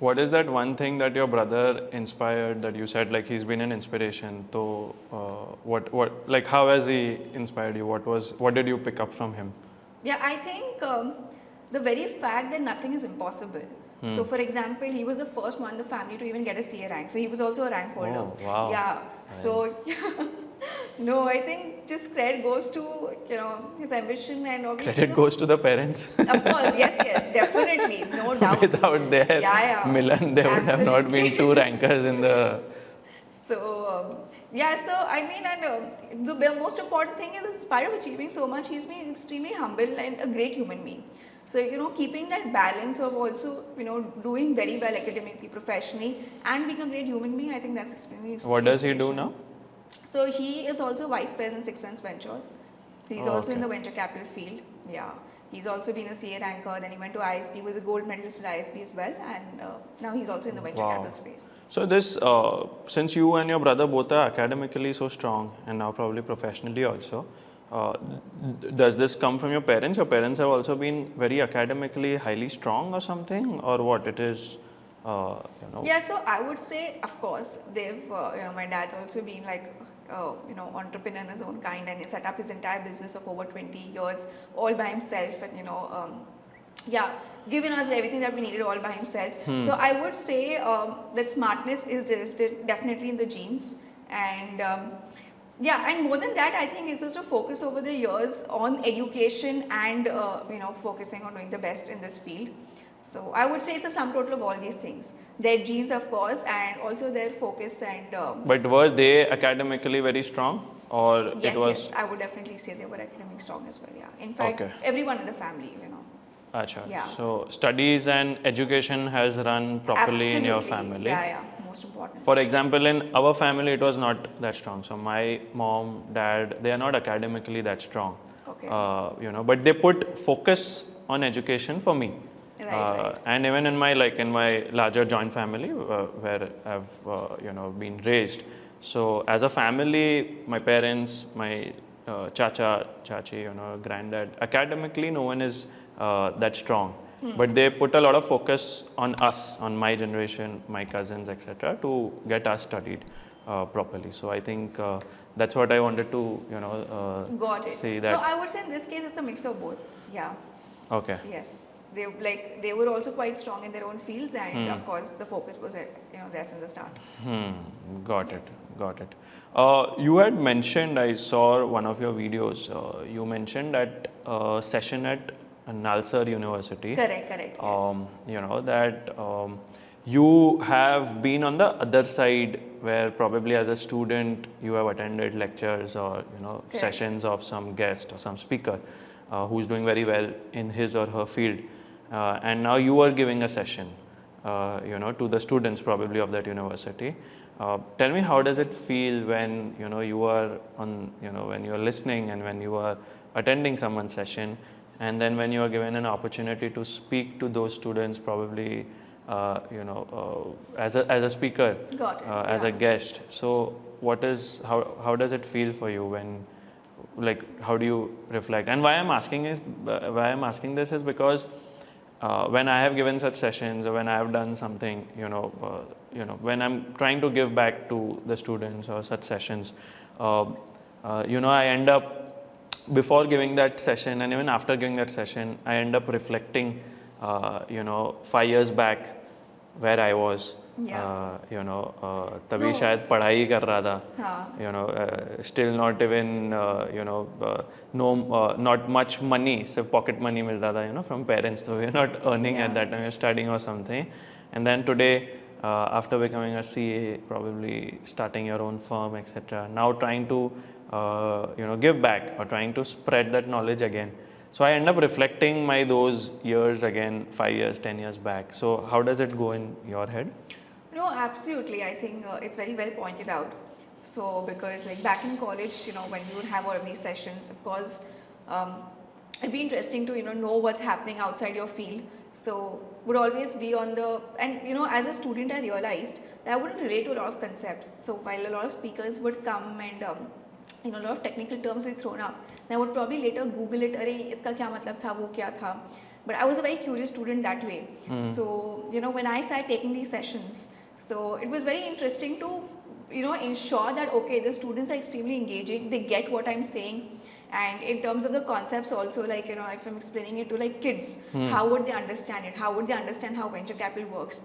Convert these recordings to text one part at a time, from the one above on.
What is that one thing that your brother inspired that you said like he's been an inspiration? So what like how has he inspired you? What did you pick up from him? Yeah, I think the very fact that nothing is impossible. So, for example, he was the first one in the family to even get a CA rank. So he was also a rank holder. Oh, wow. Yeah. So no, I think just credit goes to his ambition and obviously. Credit goes to the parents. Of course, yes, definitely, no doubt. Without their Milan, there would have not been two rankers in the. So so I mean, and the most important thing is, in spite of achieving so much, he's been extremely humble and a great human being. So keeping that balance of also doing very well academically, professionally, and being a great human being, I think that's extremely. What does he do now? So he is also vice president 6 Sense Ventures. He's also in the venture capital field. Yeah. He's also been a CA ranker, then he went to ISP, was a gold medalist at ISP as well, and now he's also in the venture capital space. So this, since you and your brother both are academically so strong and now probably professionally also, does this come from your parents? Your parents have also been very academically highly strong or something, or what it is? Yeah, so I would say, of course, they've, my dad's also been like, entrepreneur in his own kind, and he set up his entire business of over 20 years all by himself, and given us everything that we needed all by himself. So I would say that smartness is definitely in the genes, and and more than that, I think it's just a focus over the years on education and focusing on doing the best in this field. So I would say it's a sum total of all these things. Their genes, of course, and also their focus and. But were they academically very strong, or yes, it was? Yes, I would definitely say they were academically strong as well. Yeah, in fact, everyone in the family, Achha. Yeah. So studies and education has run properly in your family. Yeah, most important. For example, in our family, it was not that strong. So my mom, dad, they are not academically that strong. Okay. But they put focus on education for me. Right. And even in my larger joint family where I've been raised. So as a family, my parents, my chacha, chachi, granddad, academically no one is that strong. But they put a lot of focus on us, on my generation, my cousins, etc., to get us studied properly. So I think that's what I wanted to Got it. see that. No, I would say in this case it's a mix of both. Yeah. Okay. Yes. They were also quite strong in their own fields, and of course the focus was theirs in the start. Got it. You had mentioned, I saw one of your videos. You mentioned that session at Nalsar University. Correct. Yes. That you have been on the other side, where probably as a student you have attended lectures or sessions of some guest or some speaker who's doing very well in his or her field. And now you are giving a session, to the students probably of that university. Tell me, how does it feel when you are on, when you are listening and when you are attending someone's session, and then when you are given an opportunity to speak to those students, probably as a speaker, as a guest. So how does it feel for you when? How do you reflect? And why I'm asking this is because when I have given such sessions, or when I have done something, when I'm trying to give back to the students or such sessions, I end up, before giving that session and even after giving that session, I end up reflecting, 5 years back where I was. तभी शायद पढ़ाई कर रहा था, still not even not much money, सिर्फ pocket money मिलता था from parents, so we're not earning at that time, we're studying or something. And then today, after becoming a CA, probably starting your own firm, etc., now trying to give back or trying to spread that knowledge again. So I end up reflecting those years again, 5 years, 10 years back. So how does it go in your head? No, absolutely. I think it's very well pointed out. So because back in college, when you would have all of these sessions, of course, it'd be interesting to know what's happening outside your field. So would always be on the, and as a student I realized that I wouldn't relate to a lot of concepts. So while a lot of speakers would come and a lot of technical terms were thrown up, then I would probably later Google it, अरे इसका क्या मतलब था, वो क्या था. but I was a very curious student that way. So, you know, when I started taking these sessions, so it was very interesting to, you know, ensure that, okay, the students are extremely engaging, they get what I'm saying. And in terms of the concepts also, like, you know, if I'm explaining it to like kids, how would they understand it? How would they understand how venture capital works?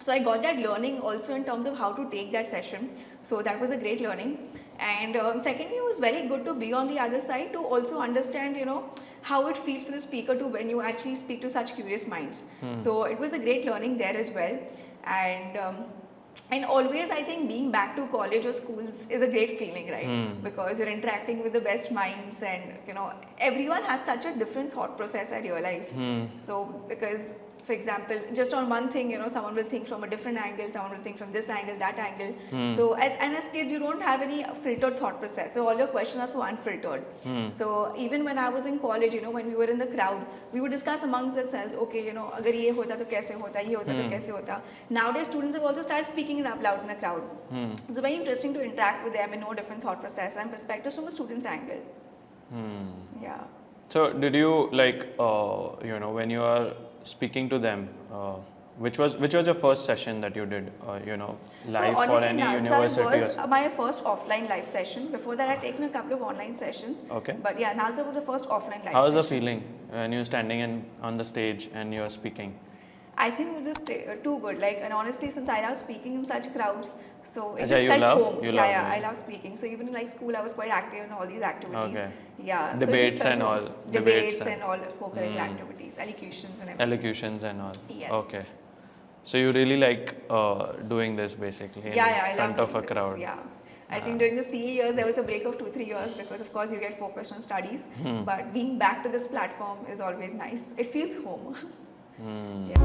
So I got that learning also in terms of how to take that session. So that was a great learning. And secondly, it was very good to be on the other side to also understand, you know, how it feels for the speaker to when you actually speak to such curious minds. So it was a great learning there as well. And always I think being back to college or schools is a great feeling, right? Because you're interacting with the best minds, and you know, everyone has such a different thought process, I realize. So because, for example, just on one thing, you know, someone will think from a different angle, someone will think from this angle, that angle. So as kids, you don't have any filtered thought process. So all your questions are so unfiltered. So even when I was in college, you know, when we were in the crowd, we would discuss amongst ourselves, okay, you know, agar ye hota to kaise hota, ye hota to kaise hota. Nowadays, students have also started speaking it up loud in the crowd. It's very interesting to interact with them and know different thought process and perspectives from a student's angle. Yeah. So did you like, you know, when you are speaking to them, which was your first session that you did, you know, live so for any university? Was my first offline live session. Before that, I'd taken a couple of online sessions. Okay. But yeah, Nalsar was the first offline live How was session. the feeling when you're standing on the stage and you're speaking? I think it was just too good. Like, and honestly, since I love speaking in such crowds, so it Achha, just you felt love? home. You Yeah, love I love speaking. So even in like school, I was quite active in all these activities. Okay. Yeah. Debates so it just felt and home. all. Debates and all co-curricular activities, elocutions and everything. Elocutions and all. Yes. Okay. So you really like doing this basically in I front love of a doing crowd. this. Yeah. I think during the CA years, there was a break of 2-3 years because of course you get focused on studies. But being back to this platform is always nice. It feels home. Yeah.